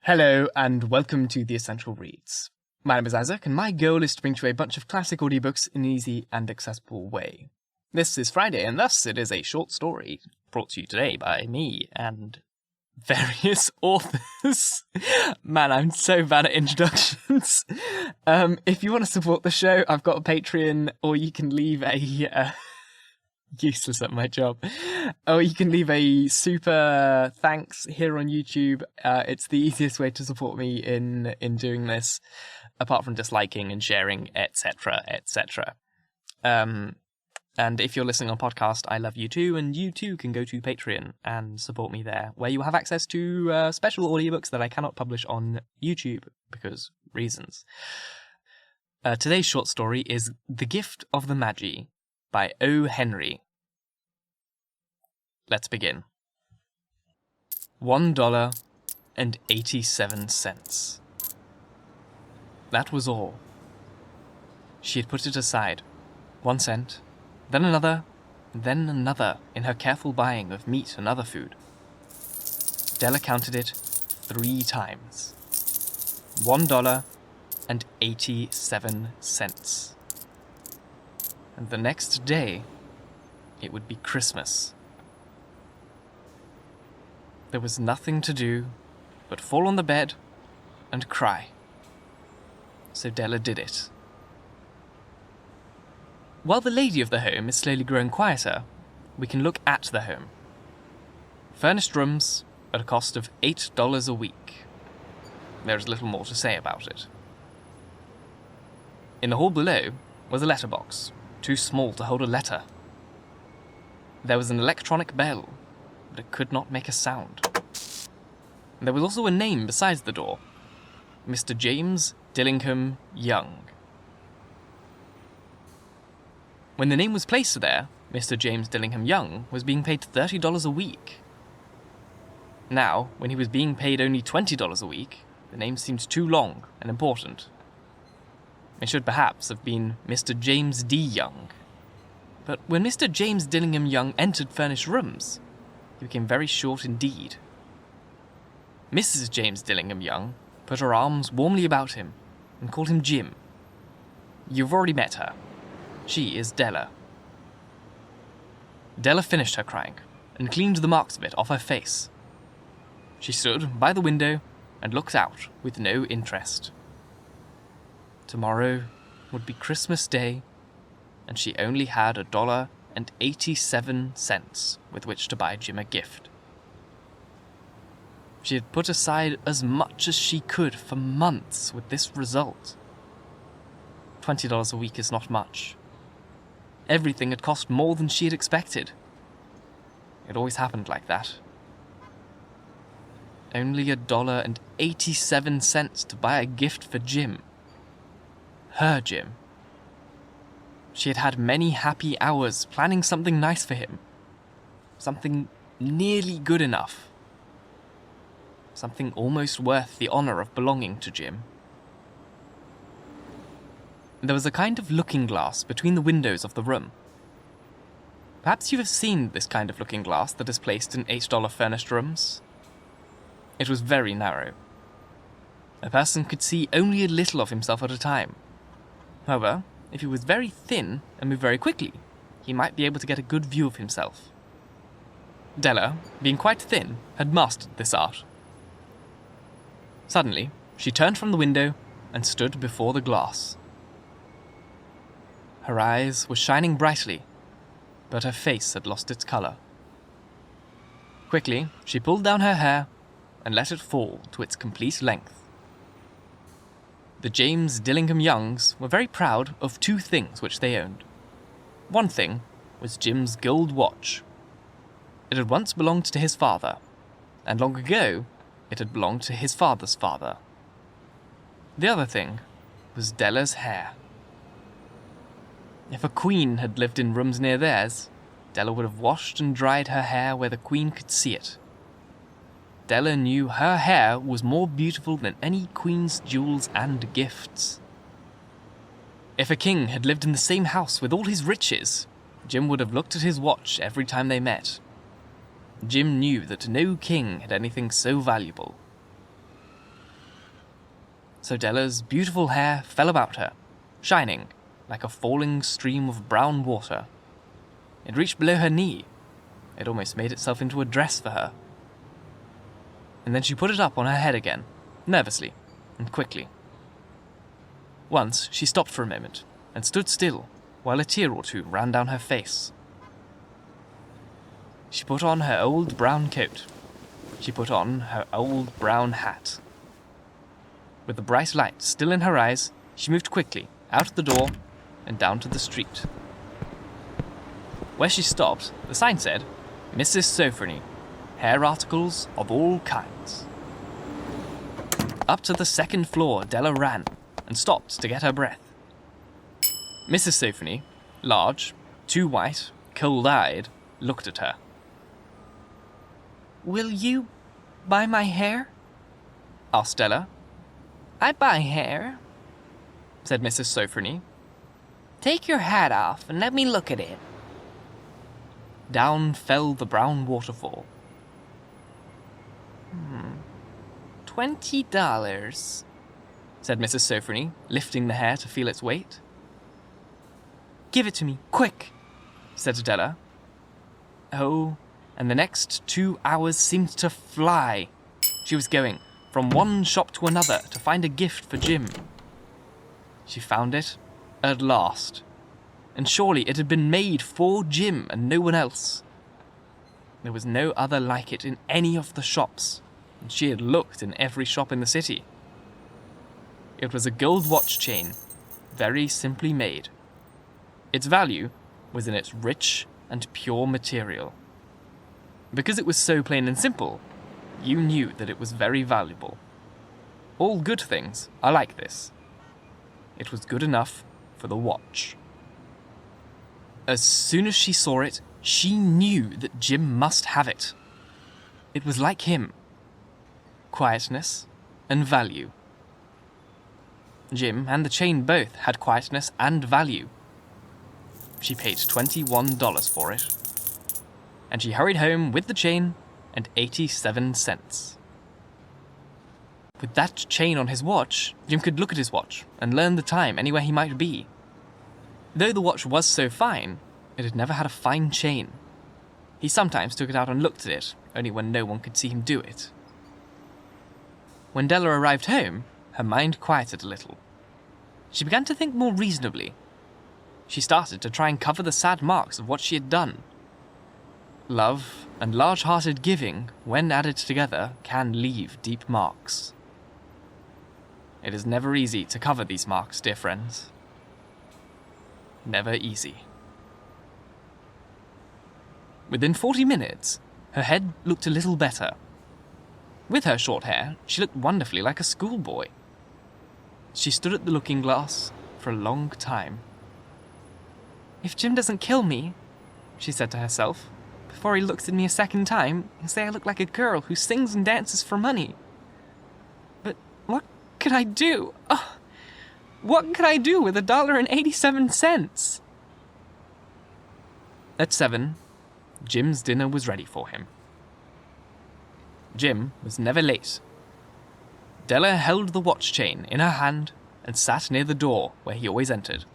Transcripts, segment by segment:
Hello, and welcome to The Essential Reads. My name is Isaac, and my goal is to bring to you a bunch of classic audiobooks in an easy and accessible way. This is Friday, and thus it is a short story brought to you today by me and various authors. Man, I'm so bad at introductions. If you want to support the show, I've got a Patreon, or you can leave a... useless at my job. Or you can leave a super thanks here on YouTube. It's the easiest way to support me in doing this, apart from just liking and sharing, etc., etc. And if you're listening on podcast, I love you too, and you too can go to Patreon and support me there, where you have access to special audiobooks that I cannot publish on YouTube, because reasons. Today's short story is The Gift of the Magi by O. Henry. Let's begin. $1.87. That was all. She had put it aside. 1 cent, then another in her careful buying of meat and other food. Della counted it 3 times. $1.87. And the next day, it would be Christmas. There was nothing to do but fall on the bed and cry. So Della did it. While the lady of the home is slowly growing quieter, we can look at the home. Furnished rooms at a cost of $8 a week. There is little more to say about it. In the hall below was a letterbox, too small to hold a letter. There was an electronic bell, but it could not make a sound. There was also a name besides the door. Mr. James Dillingham Young. When the name was placed there, Mr. James Dillingham Young was being paid $30 a week. Now, when he was being paid only $20 a week, the name seemed too long and important. It should perhaps have been Mr. James D. Young. But when Mr. James Dillingham Young entered furnished rooms, he became very short indeed. Mrs. James Dillingham Young put her arms warmly about him and called him Jim. You've already met her. She is Della. Della finished her crying and cleaned the marks of it off her face. She stood by the window and looked out with no interest. Tomorrow would be Christmas Day, and she only had $1.87 with which to buy Jim a gift. She had put aside as much as she could for months with this result. $20 a week is not much. Everything had cost more than she had expected. It always happened like that. Only $1.87 to buy a gift for Jim. Her Jim. She had had many happy hours planning something nice for him. Something nearly good enough. Something almost worth the honour of belonging to Jim. There was a kind of looking glass between the windows of the room. Perhaps you have seen this kind of looking glass that is placed in $8 furnished rooms. It was very narrow. A person could see only a little of himself at a time. However, if he was very thin and moved very quickly, he might be able to get a good view of himself. Della, being quite thin, had mastered this art. Suddenly, she turned from the window and stood before the glass. Her eyes were shining brightly, but her face had lost its colour. Quickly, she pulled down her hair and let it fall to its complete length. The James Dillingham Youngs were very proud of 2 things which they owned. One thing was Jim's gold watch. It had once belonged to his father, and long ago it had belonged to his father's father. The other thing was Della's hair. If a queen had lived in rooms near theirs, Della would have washed and dried her hair where the queen could see it. Della knew her hair was more beautiful than any queen's jewels and gifts. If a king had lived in the same house with all his riches, Jim would have looked at his watch every time they met. Jim knew that no king had anything so valuable. so Della's beautiful hair fell about her, shining like a falling stream of brown water. It reached below her knee. It almost made itself into a dress for her. And then she put it up on her head again, nervously and quickly. Once she stopped for a moment and stood still while a tear or two ran down her face. She put on her old brown coat. She put on her old brown hat. With the bright light still in her eyes, she moved quickly out the door and down to the street. Where she stopped, the sign said, Mrs. Sofronie, hair articles of all kinds. Up to the second floor Della ran and stopped to get her breath. Mrs. Sofronie, large, too white, cold-eyed, looked at her. "Will you buy my hair?" asked Della. "I buy hair," said Mrs. Sofronie. "Take your hat off and let me look at it." Down fell the brown waterfall. $20, said Mrs. Sofronie, lifting the hair to feel its weight. "Give it to me, quick," said Della. Oh, and the next 2 hours seemed to fly. She was going from one shop to another to find a gift for Jim. She found it at last, and surely it had been made for Jim and no one else. There was no other like it in any of the shops, and she had looked in every shop in the city. It was a gold watch chain, very simply made. Its value was in its rich and pure material. Because it was so plain and simple, you knew that it was very valuable. All good things are like this. It was good enough for the watch. As soon as she saw it, she knew that Jim must have it. It was like him. Quietness and value. Jim and the chain both had quietness and value. She paid $21 for it. And she hurried home with the chain and 87 cents. With that chain on his watch, Jim could look at his watch and learn the time anywhere he might be. Though the watch was so fine, it had never had a fine chain. He sometimes took it out and looked at it, only when no one could see him do it. When Della arrived home, her mind quieted a little. She began to think more reasonably. She started to try and cover the sad marks of what she had done. Love and large-hearted giving, when added together, can leave deep marks. It is never easy to cover these marks, dear friends. Never easy. Within 40 minutes, her head looked a little better. With her short hair, she looked wonderfully like a schoolboy. She stood at the looking glass for a long time. "If Jim doesn't kill me," she said to herself, "before he looks at me a second time, he'll say I look like a girl who sings and dances for money. But what could I do? Oh, what could I do with $1.87? At 7, Jim's dinner was ready for him. Jim was never late. Della held the watch chain in her hand and sat near the door where he always entered.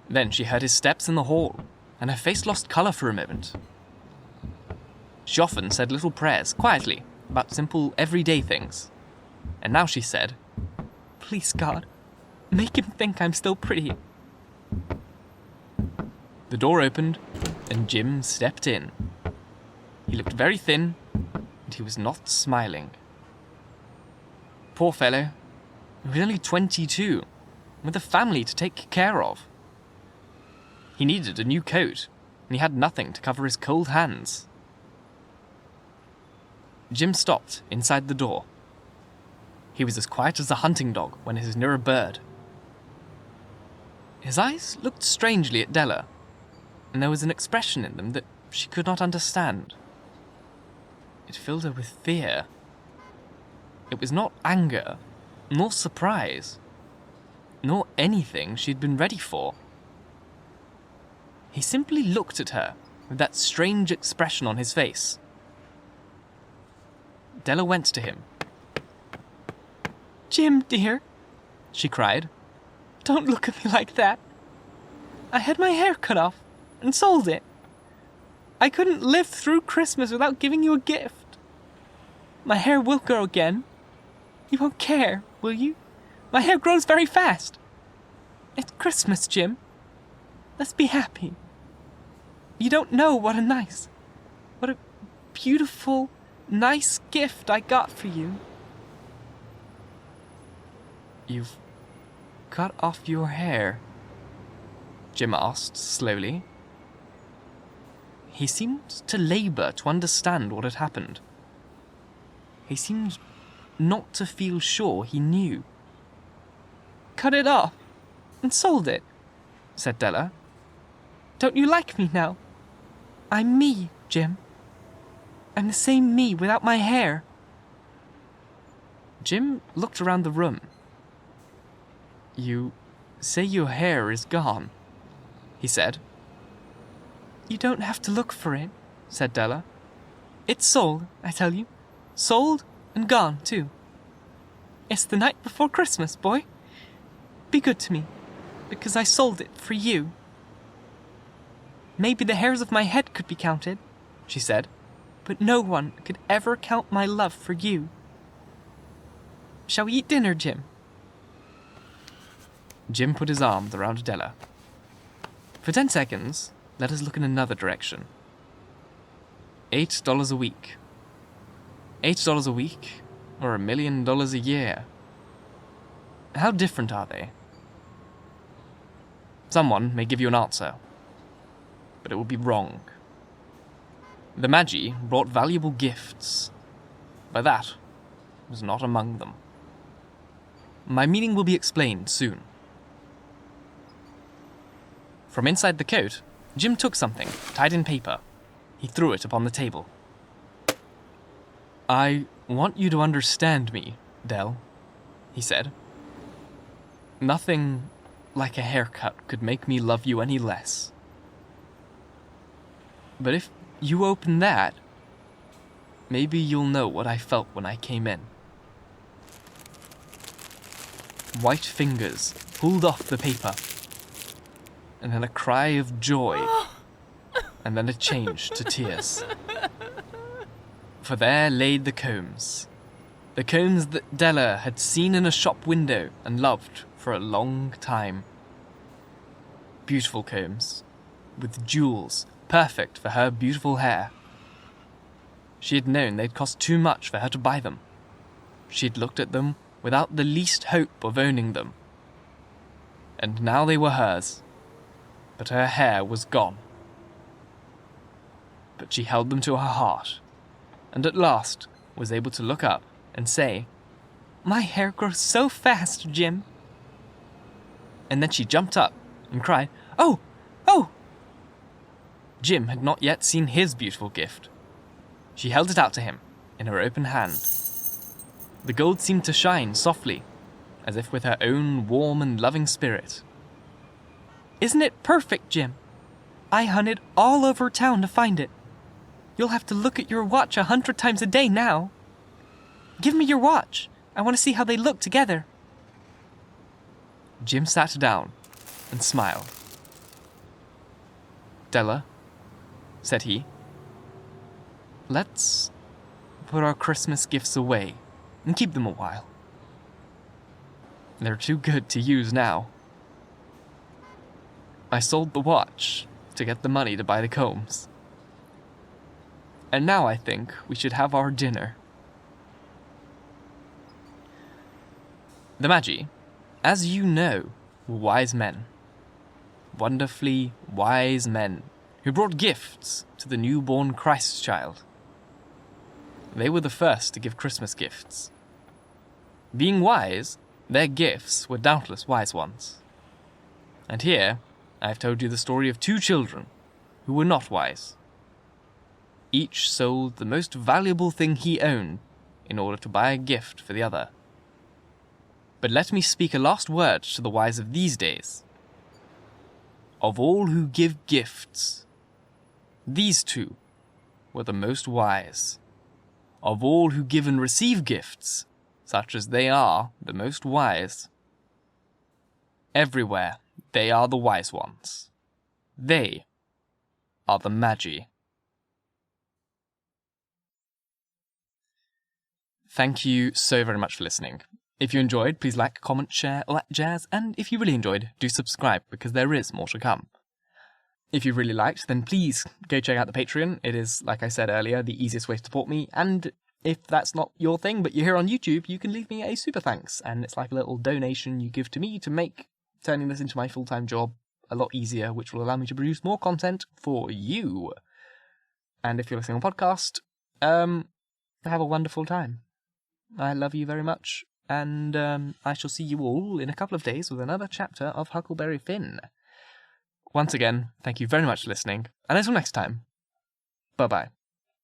Then she heard his steps in the hall, and her face lost colour for a moment. She often said little prayers, quietly, about simple, everyday things. And now she said, "Please, God, make him think I'm still pretty." The door opened, and Jim stepped in. He looked very thin, and he was not smiling. Poor fellow, he was only 22, with a family to take care of. He needed a new coat, and he had nothing to cover his cold hands. Jim stopped inside the door. He was as quiet as a hunting dog when it is near a bird. His eyes looked strangely at Della, and there was an expression in them that she could not understand. It filled her with fear. It was not anger, nor surprise, nor anything she had been ready for. He simply looked at her with that strange expression on his face. Della went to him. Jim, dear, she cried. Don't look at me like that. I had my hair cut off and sold it. I couldn't live through Christmas without giving you a gift. My hair will grow again. You won't care, will you? My hair grows very fast. It's Christmas, Jim. Let's be happy. You don't know what a beautiful, nice gift I got for you. You've cut off your hair? Jim asked slowly. He seemed to labour to understand what had happened. He seemed not to feel sure he knew. Cut it off and sold it, said Della. Don't you like me now? I'm me, Jim. I'm the same me without my hair. Jim looked around the room. You say your hair is gone, he said. You don't have to look for it, said Della. It's sold, I tell you. Sold and gone, too. It's the night before Christmas, boy. Be good to me, because I sold it for you. Maybe the hairs of my head could be counted, she said, but no one could ever count my love for you. Shall we eat dinner, Jim? Jim put his arms around Della. For 10 seconds, let us look in another direction. $8 a week. $8 a week, or $1 million a year. How different are they? Someone may give you an answer, but it will be wrong. The Magi brought valuable gifts, but that was not among them. My meaning will be explained soon. From inside the coat, Jim took something, tied in paper. He threw it upon the table. I want you to understand me, Dell, he said. Nothing like a haircut could make me love you any less. But if you open that, maybe you'll know what I felt when I came in. White fingers pulled off the paper, and then a cry of joy, and then a change to tears. For there laid the combs that Della had seen in a shop window and loved for a long time. Beautiful combs, with jewels perfect for her beautiful hair. She had known they'd cost too much for her to buy them. She had looked at them without the least hope of owning them. And now they were hers, but her hair was gone. But she held them to her heart, and at last was able to look up and say, My hair grows so fast, Jim. And then she jumped up and cried, Oh! Oh! Jim had not yet seen his beautiful gift. She held it out to him in her open hand. The gold seemed to shine softly, as if with her own warm and loving spirit. Isn't it perfect, Jim? I hunted all over town to find it. You'll have to look at your watch 100 times a day now. Give me your watch. I want to see how they look together. Jim sat down and smiled. Della, said he, let's put our Christmas gifts away and keep them a while. They're too good to use now. I sold the watch to get the money to buy the combs. And now I think we should have our dinner. The Magi, as you know, were wise men. Wonderfully wise men who brought gifts to the newborn Christ child. They were the first to give Christmas gifts. Being wise, their gifts were doubtless wise ones. And here, I have told you the story of two children who were not wise. Each sold the most valuable thing he owned in order to buy a gift for the other. But let me speak a last word to the wise of these days. Of all who give gifts, these two were the most wise. Of all who give and receive gifts, such as they are the most wise. Everywhere they are the wise ones. They are the Magi. Thank you so very much for listening. If you enjoyed, please like, comment, share, all that jazz, and if you really enjoyed, do subscribe, because there is more to come. If you really liked, then please go check out the Patreon. It is, like I said earlier, the easiest way to support me, and if that's not your thing, but you're here on YouTube, you can leave me a super thanks, and it's like a little donation you give to me to make turning this into my full-time job a lot easier, which will allow me to produce more content for you. And if you're listening on podcast, have a wonderful time. I love you very much, and I shall see you all in a couple of days with another chapter of Huckleberry Finn. Once again, thank you very much for listening, and until next time, bye-bye.